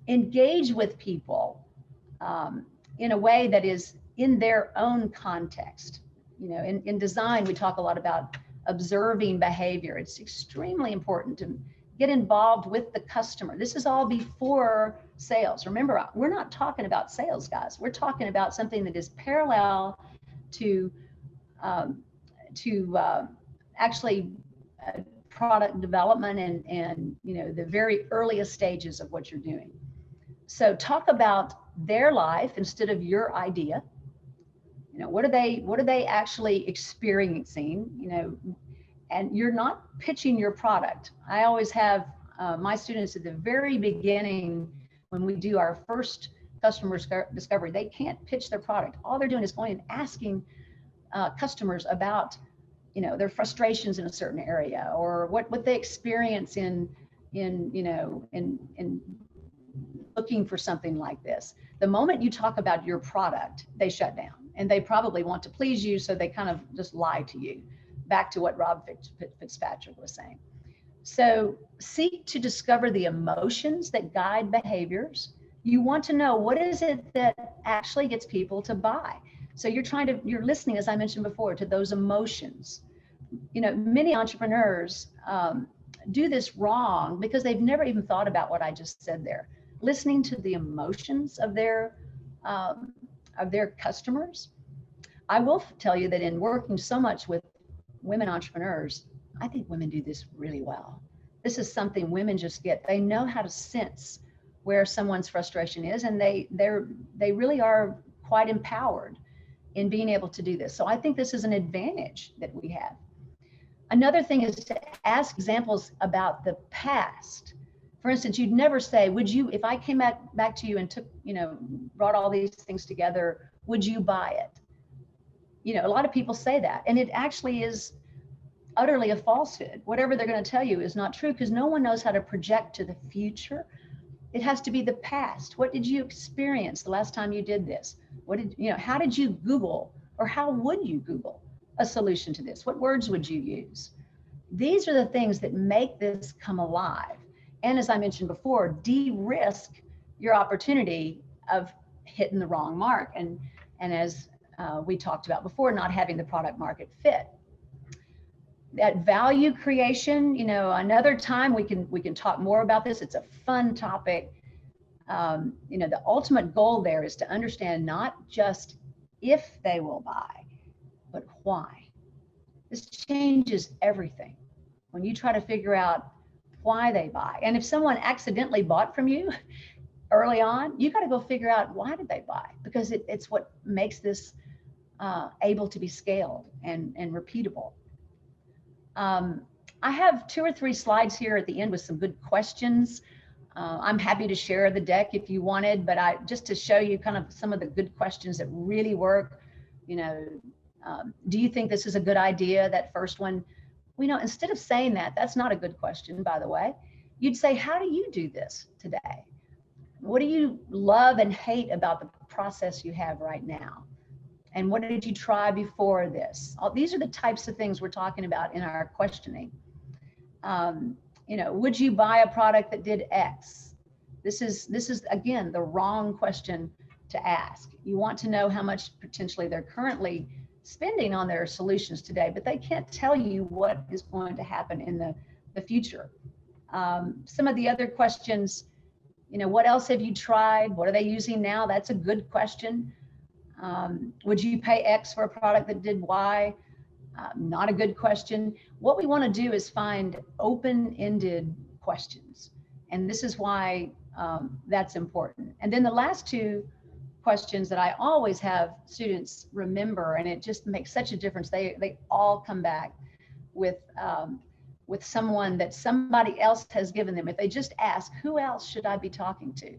Engage with people in a way that is in their own context. In design, we talk a lot about observing behavior. It's extremely important to get involved with the customer. This is all before sales. Remember, we're not talking about sales, guys. We're talking about something that is parallel to actually product development and the very earliest stages of what you're doing. So talk about their life instead of your idea. What are they actually experiencing? And you're not pitching your product. I always have my students at the very beginning, when we do our first customer discovery, they can't pitch their product. All they're doing is going and asking customers about their frustrations in a certain area, or what they experience in looking for something like this. The moment you talk about your product, they shut down, and they probably want to please you, so they kind of just lie to you. Back to what Rob Fitzpatrick was saying. So seek to discover the emotions that guide behaviors. You want to know, what is it that actually gets people to buy? So you're listening, as I mentioned before, to those emotions. Many entrepreneurs do this wrong because they've never even thought about what I just said there. Listening to the emotions of their customers. I will tell you that in working so much with women entrepreneurs, I think women do this really well. This is something women just get. They know how to sense where someone's frustration is, and they really are quite empowered in being able to do this. So I think this is an advantage that we have. Another thing is to ask examples about the past. For instance, you'd never say, would you, if I came back to you and took, brought all these things together, would you buy it? A lot of people say that, and it actually is utterly a falsehood. Whatever they're going to tell you is not true, because no one knows how to project to the future. It has to be the past. What did you experience the last time you did this? How did you Google, or how would you Google a solution to this? What words would you use? These are the things that make this come alive. And as I mentioned before, de-risk your opportunity of hitting the wrong mark. And as we talked about before, not having the product market fit. That value creation, another time we can talk more about this. It's a fun topic. The ultimate goal there is to understand not just if they will buy, but why. This changes everything when you try to figure out why they buy. And if someone accidentally bought from you early on, you got to go figure out, why did they buy? Because it's what makes this able to be scaled and repeatable. I have 2 or 3 slides here at the end with some good questions. I'm happy to share the deck if you wanted, but just to show you kind of some of the good questions that really work. Do you think this is a good idea? That first one, instead of saying that's not a good question, by the way. You'd say, how do you do this today? What do you love and hate about the process you have right now? And what did you try before this? These are the types of things we're talking about in our questioning. Would you buy a product that did X? This is again, the wrong question to ask. You want to know how much potentially they're currently spending on their solutions today, but they can't tell you what is going to happen in the future. Some of the other questions, what else have you tried? What are they using now? That's a good question. Would you pay X for a product that did Y? Not a good question. What we want to do is find open-ended questions. And this is why that's important. And then the last 2 questions that I always have students remember, and it just makes such a difference. They all come back with someone that somebody else has given them. If they just ask, who else should I be talking to?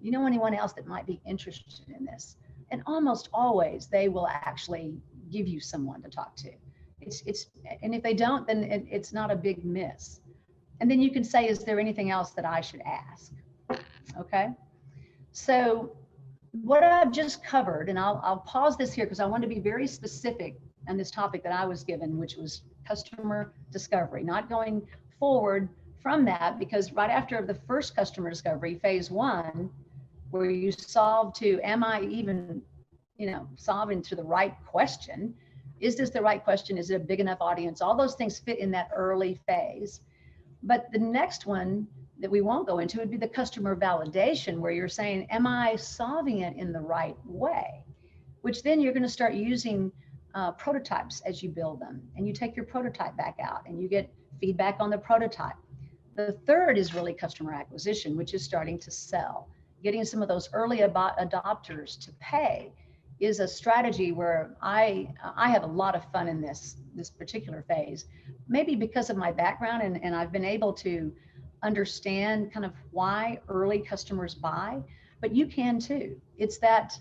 You know anyone else that might be interested in this? And almost always they will actually give you someone to talk to. And if they don't, then it's not a big miss. And then you can say, is there anything else that I should ask? Okay. So what I've just covered, and I'll pause this here because I want to be very specific on this topic that I was given, which was customer discovery, not going forward from that, because right after the first customer discovery, phase 1, where you solve to, am I even, solving to the right question? Is this the right question? Is it a big enough audience? All those things fit in that early phase. But the next one that we won't go into would be the customer validation, where you're saying, am I solving it in the right way? Which then you're going to start using prototypes as you build them. And you take your prototype back out and you get feedback on the prototype. The third is really customer acquisition, which is starting to sell. Getting some of those early adopters to pay is a strategy where I have a lot of fun in this particular phase, maybe because of my background, and I've been able to understand kind of why early customers buy, but you can too. It's that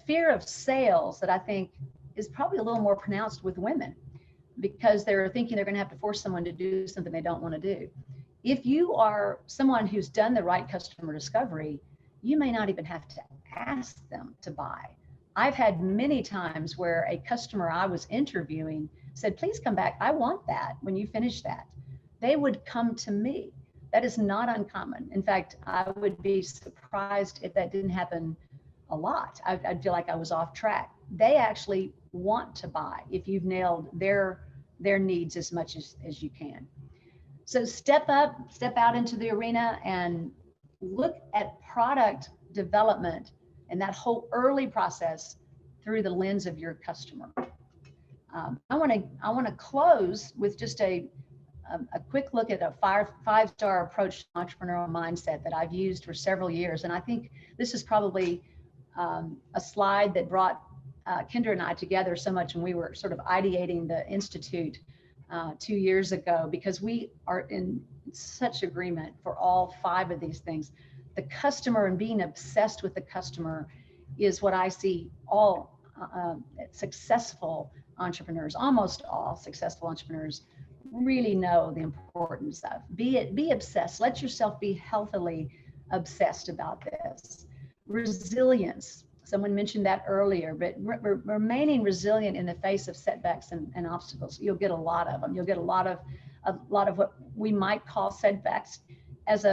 fear of sales that I think is probably a little more pronounced with women, because they're thinking they're going to have to force someone to do something they don't want to do. If you are someone who's done the right customer discovery, you may not even have to ask them to buy. I've had many times where a customer I was interviewing said, please come back. I want that when you finish that. They would come to me. That is not uncommon. In fact, I would be surprised if that didn't happen a lot. I'd feel like I was off track. They actually want to buy if you've nailed their needs as much as you can. So step out into the arena and look at product development and that whole early process through the lens of your customer. I want to close with just a quick look at a five-star approach to entrepreneurial mindset that I've used for several years. And I think this is probably a slide that brought Kendra and I together so much when we were sort of ideating the Institute 2 years ago, because we are in such agreement for all 5 of these things. The customer and being obsessed with the customer is what I see all successful entrepreneurs, almost all successful entrepreneurs, really know the importance of. Be obsessed. Let yourself be healthily obsessed about this. Resilience. Someone mentioned that earlier, but remaining resilient in the face of setbacks and obstacles. You'll get a lot of them. You'll get a lot of what we might call setbacks. As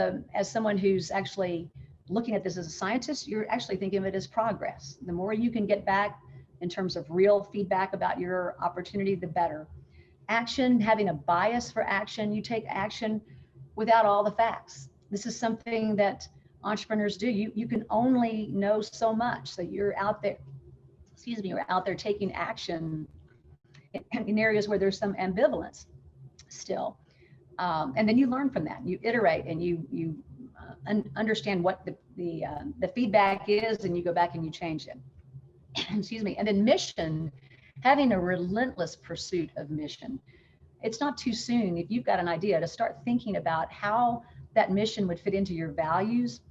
someone who's actually looking at this as a scientist, you're actually thinking of it as progress. The more you can get back in terms of real feedback about your opportunity, the better. Action, having a bias for action, you take action without all the facts. This is something that entrepreneurs do. You can only know so much, so you're out there, you're out there taking action in areas where there's some ambivalence still. And then you learn from that. You iterate and you understand what the feedback is, and you go back and you change it. Excuse me. And then mission, having a relentless pursuit of mission. It's not too soon, if you've got an idea, to start thinking about how that mission would fit into your values.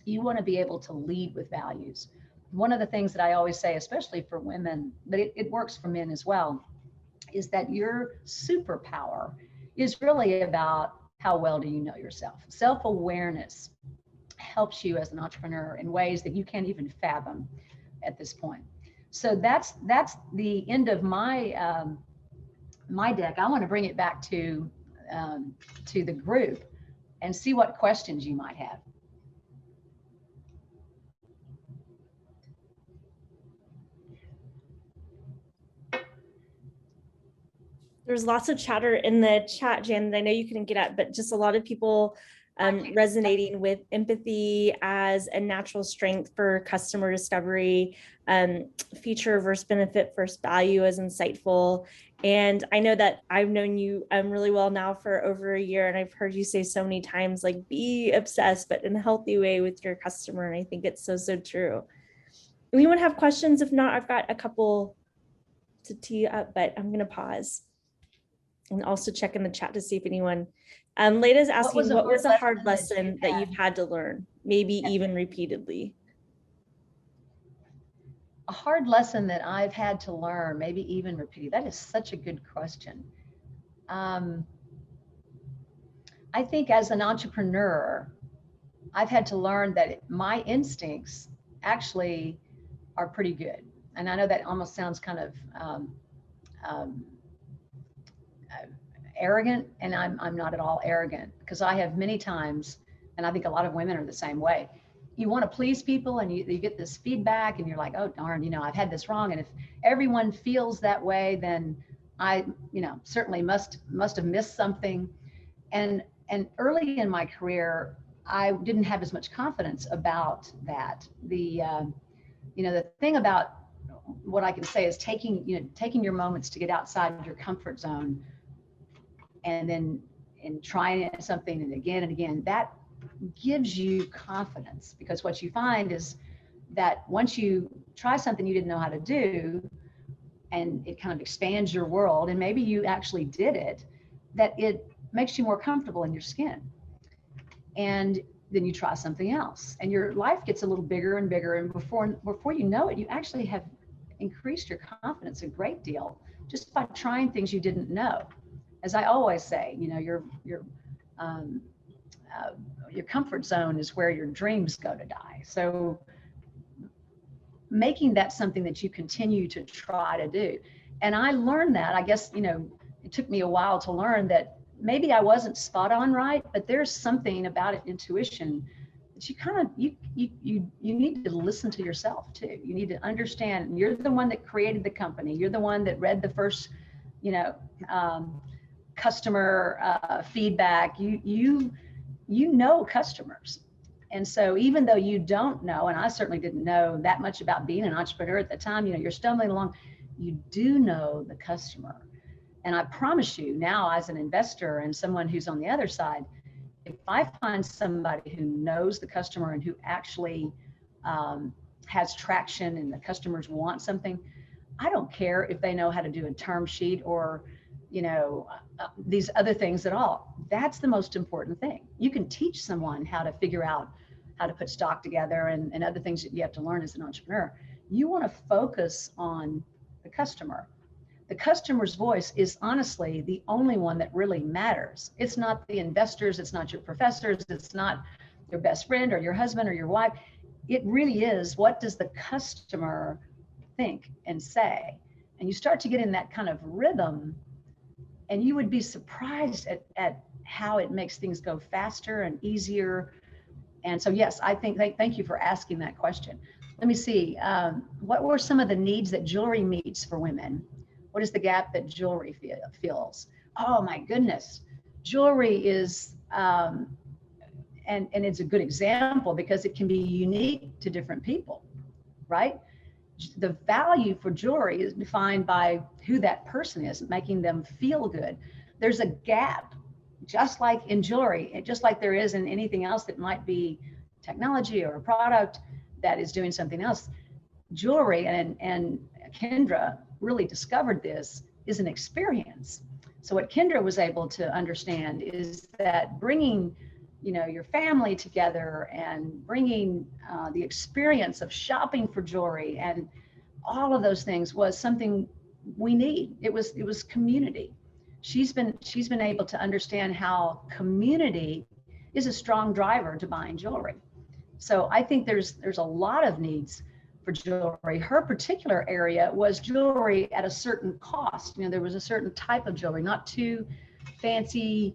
You want to be able to lead with values. One of the things that I always say, especially for women, but it works for men as well, is that your superpower is really about how well do you know yourself. Self-awareness helps you as an entrepreneur in ways that you can't even fathom at this point. So that's the end of my my deck. I want to bring it back to the group and see what questions you might have. There's lots of chatter in the chat, Jan, that I know you couldn't get at, but just a lot of people resonating with empathy as a natural strength for customer discovery, feature versus benefit versus value as insightful. And I know that I've known you really well now for over a year, and I've heard you say so many times, like, be obsessed, but in a healthy way with your customer. And I think it's so, so true. Anyone have questions? If not, I've got a couple to tee up, but I'm going to pause. And also check in the chat to see if anyone, Leda's asking, what was a hard lesson that you've had to learn, maybe even repeatedly? A hard lesson that I've had to learn, maybe even repeatedly. That is such a good question. I think as an entrepreneur, I've had to learn that my instincts actually are pretty good. And I know that almost sounds kind of arrogant, and I'm not at all arrogant, because I have many times, and I think a lot of women are the same way. You want to please people, and you get this feedback, and you're like, oh darn, I've had this wrong. And if everyone feels that way, then I, certainly must have missed something. And early in my career, I didn't have as much confidence about that. The thing about what I can say is taking your moments to get outside your comfort zone and then in trying something and again, that gives you confidence, because what you find is that once you try something you didn't know how to do, and it kind of expands your world, and maybe you actually did it, that it makes you more comfortable in your skin. And then you try something else, and your life gets a little bigger and bigger. And before you know it, you actually have increased your confidence a great deal just by trying things you didn't know. As I always say, you know, your comfort zone is where your dreams go to die. So making that something that you continue to try to do. And I learned that, I guess, you know, it took me a while to learn that maybe I wasn't spot on right, but there's something about it, intuition, that you kind of, you need to listen to yourself too. You need to understand you're the one that created the company. You're the one that read the first, you know, customer feedback. You know customers. And so even though you don't know, and I certainly didn't know that much about being an entrepreneur at the time, you know, you're stumbling along, you do know the customer. And I promise you now, as an investor and someone who's on the other side, if I find somebody who knows the customer and who actually has traction and the customers want something, I don't care if they know how to do a term sheet or, you know, these other things at all. That's the most important thing. You can teach someone how to figure out how to put stock together and other things that you have to learn as an entrepreneur. You want to focus on the customer. The customer's voice is honestly the only one that really matters. It's not the investors, it's not your professors, it's not your best friend or your husband or your wife. It really is, what does the customer think and say? And you start to get in that kind of rhythm, and you would be surprised at how it makes things go faster and easier. And so, yes, I think, thank you for asking that question. Let me see, what were some of the needs that jewelry meets for women? What is the gap that jewelry feels? Oh my goodness, jewelry is, and it's a good example because it can be unique to different people, right? The value for jewelry is defined by who that person is, making them feel good. There's a gap, just like in jewelry, just like there is in anything else that might be technology or a product that is doing something else. Jewelry, and Kendra really discovered this, is an experience. So what Kendra was able to understand is that bringing, you know, your family together and bringing the experience of shopping for jewelry and all of those things was something we need. It was community. She's been able to understand how community is a strong driver to buying jewelry. So I think there's a lot of needs for jewelry. Her particular area was jewelry at a certain cost. You know, there was a certain type of jewelry, not too fancy.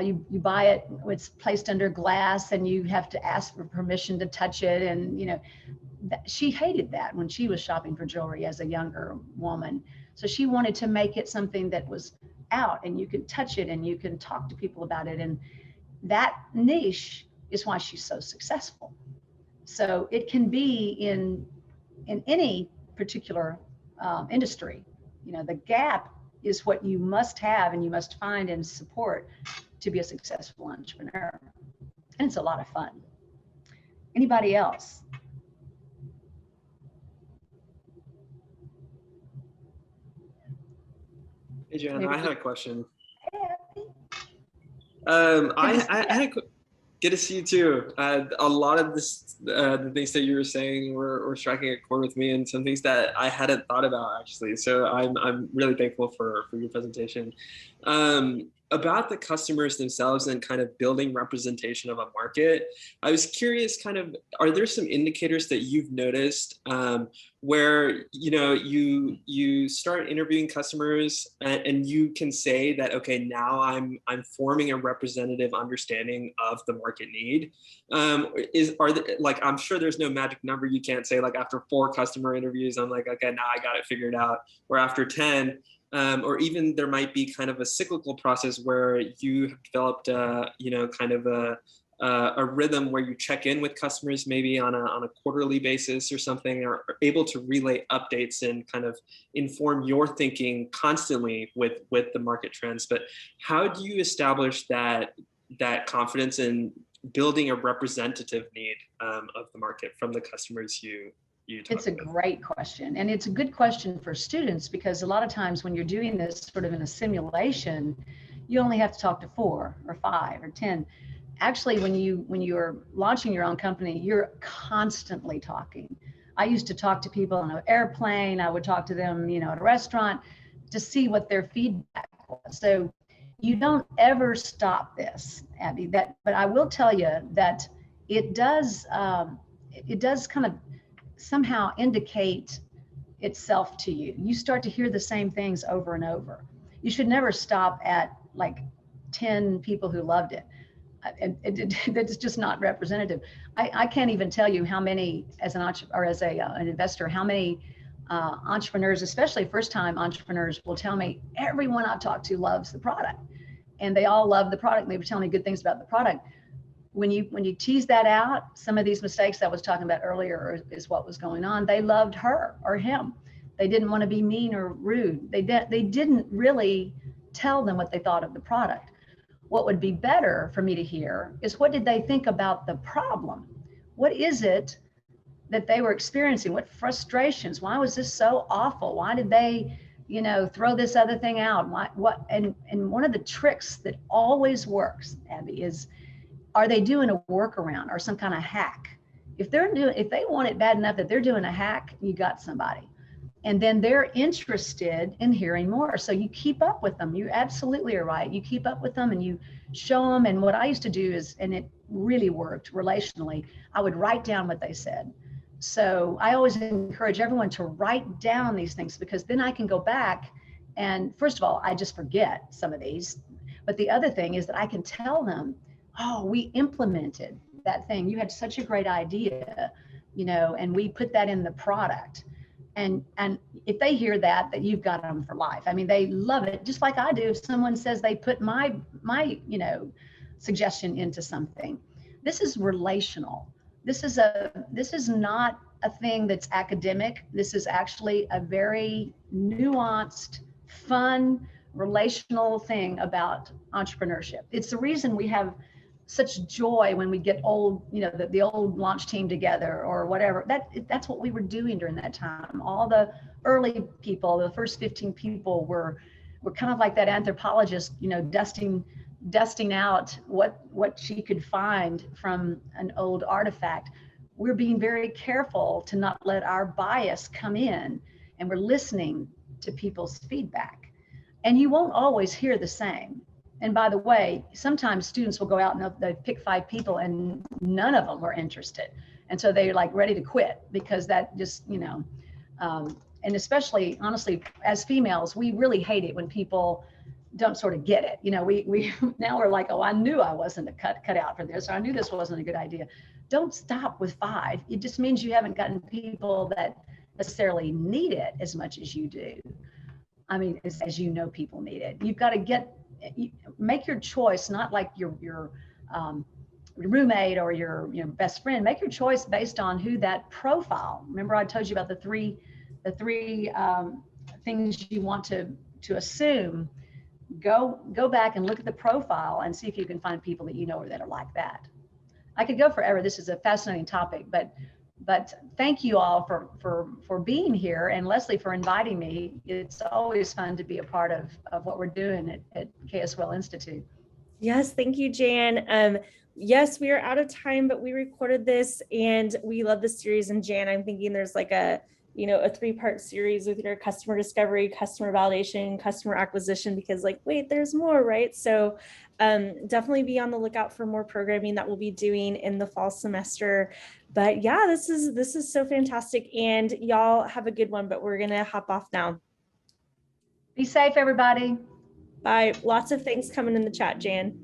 You buy it, it's placed under glass and you have to ask for permission to touch it. And, you know, she hated that when she was shopping for jewelry as a younger woman. So she wanted to make it something that was out and you can touch it and you can talk to people about it. And that niche is why she's so successful. So it can be in any particular industry. You know, the gap is what you must have and you must find and support to be a successful entrepreneur. And it's a lot of fun. Anybody else? Hey, Jen, I had a question. Hey, I had good to see you too. A lot of this, the things that you were saying were striking a chord with me, and some things that I hadn't thought about actually. So I'm really thankful for your presentation. About the customers themselves and kind of building representation of a market, I was curious, kind of, are there some indicators that you've noticed where, you know, you start interviewing customers and you can say that, okay, now I'm forming a representative understanding of the market need? Like, I'm sure there's no magic number. You can't say like after 4 customer interviews, I'm like, okay, now I got it figured out, or after 10. Or even there might be kind of a cyclical process where you have developed, you know, kind of a rhythm where you check in with customers maybe on a quarterly basis or something, or are able to relay updates and kind of inform your thinking constantly with the market trends. But how do you establish that confidence in building a representative need of the market from the customers you talk It's a with? great question. And it's a good question for students, because a lot of times when you're doing this sort of in a simulation, you only have to talk to 4 or 5 or 10. Actually, when you're launching your own company, you're constantly talking. I used to talk to people on an airplane. I would talk to them, at a restaurant, to see what their feedback was. So you don't ever stop this, Abby. But I will tell you that it does kind of somehow indicate itself to you. You start to hear the same things over and over. You should never stop at like 10 people who loved it. That's just not representative. I can't even tell you how many, as an investor, how many entrepreneurs, especially first-time entrepreneurs, will tell me everyone I've talked to loves the product, and they all love the product. They were telling me good things about the product. When you tease that out, some of these mistakes I was talking about earlier is what was going on. They loved her or him. They didn't want to be mean or rude. They didn't really tell them what they thought of the product. What would be better for me to hear is, what did they think about the problem? What is it that they were experiencing? What frustrations? Why was this so awful? Why did they, throw this other thing out? And one of the tricks that always works, Abby, is, are they doing a workaround or some kind of hack? If they want it bad enough that they're doing a hack, you got somebody. And then they're interested in hearing more. So you keep up with them. You absolutely are right. You keep up with them and you show them. And what I used to do is, and it really worked relationally, I would write down what they said. So I always encourage everyone to write down these things, because then I can go back and, first of all, I just forget some of these. But the other thing is that I can tell them, oh, we implemented that thing. You had such a great idea, and we put that in the product. And if they hear that you've got them for life. I mean, they love it, just like I do. If someone says they put my suggestion into something, this is relational. This is not a thing that's academic. This is actually a very nuanced, fun, relational thing about entrepreneurship. It's the reason we have such joy when we get old, the old launch team together or whatever. That's what we were doing during that time. All the early people, the first 15 people were kind of like that anthropologist, dusting out what she could find from an old artifact. We're being very careful to not let our bias come in, and we're listening to people's feedback. And you won't always hear the same. And by the way, sometimes students will go out and they pick 5 people and none of them were interested. And so they're like ready to quit, because that just, and especially, honestly, as females, we really hate it when people don't sort of get it. We now we're like, oh, I knew I wasn't cut out for this, or I knew this wasn't a good idea. Don't stop with 5. It just means you haven't gotten people that necessarily need it as much as you do. I mean, as people need it. You've got to make your choice, not like your roommate or your best friend. Make your choice based on who that profile. Remember, I told you about the three things you want to assume. Go back and look at the profile and see if you can find people that are like that. I could go forever. This is a fascinating topic, but thank you all for being here, and Leslie for inviting me. It's always fun to be a part of what we're doing at KSWell Institute. Yes, thank you, Jan. Yes, we are out of time, but we recorded this and we love the series. And Jan, I'm thinking there's like a 3-part series with your customer discovery, customer validation, customer acquisition, because wait, there's more, right? So definitely be on the lookout for more programming that we'll be doing in the fall semester. But yeah, this is so fantastic, and y'all have a good one, but we're gonna hop off now. Be safe, everybody. Bye. Lots of things coming in the chat, Jan.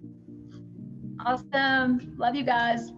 Awesome. Love you guys.